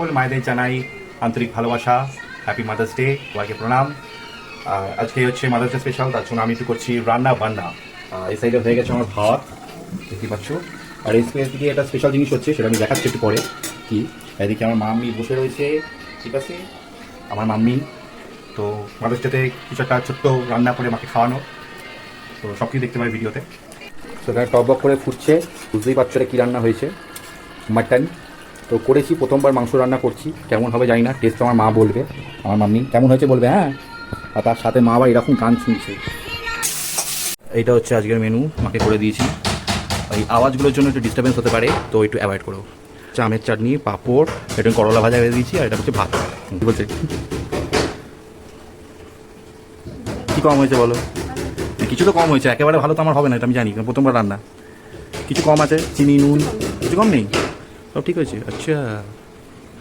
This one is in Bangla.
সকল মায়েদের জানাই আন্তরিক ভালোবাসা, হ্যাপি মাদার্স ডে, সবাইকে প্রণাম। আজকে হচ্ছে মাদার্স ডে স্পেশাল, তার জন্য আমি একটু করছি রান্না বান্না। এই সাইডে হয়ে গেছে আমার ভাত, দেখতে পাচ্ছ। আর এই দিকে একটা স্পেশাল জিনিস হচ্ছে, সেটা আমি দেখাচ্ছি একটু পরে। কি এদিকে আমার মাম্মি বসে রয়েছে, ঠিক আছে, আমার মাম্মি। তো মাদার্স ডেতে কিছু একটা ছোট্ট রান্না করে মাকে খাওয়ানো, তো সব কিছু দেখতে পাই ভিডিওতে। তো এখানে টক বক করে ফুটছে, বুঝতেই পারছো এটা কী রান্না হয়েছে, মাটন। তো করেছি, প্রথমবার মাংস রান্না করছি, কেমন হবে জানি না, টেস্ট আমার মা বলবে, আমার মাম্মি কেমন হয়েছে বলবে। হ্যাঁ, আর তার সাথে মা আবার এরকম গান শুনছে। এইটা হচ্ছে আজকের মেনু, মাকে করে দিয়েছি। এই আওয়াজগুলোর জন্য একটু ডিস্টার্বেন্স হতে পারে, তো একটু অ্যাভয়েড করো। আমের চাটনি, পাঁপড়, এটা করলা ভাজা হয়ে দিয়েছি, আর এটা হচ্ছে ভাত। কী বলছে, কী কম হয়েছে বলো? কিছু তো কম হয়েছে, একেবারে ভালো তো আমার হবে না, এটা আমি জানি, প্রথমবার রান্না। কিছু কম আছে, চিনি নুন কিছু কম নেই, সব ঠিক হয়েছে। আচ্ছা।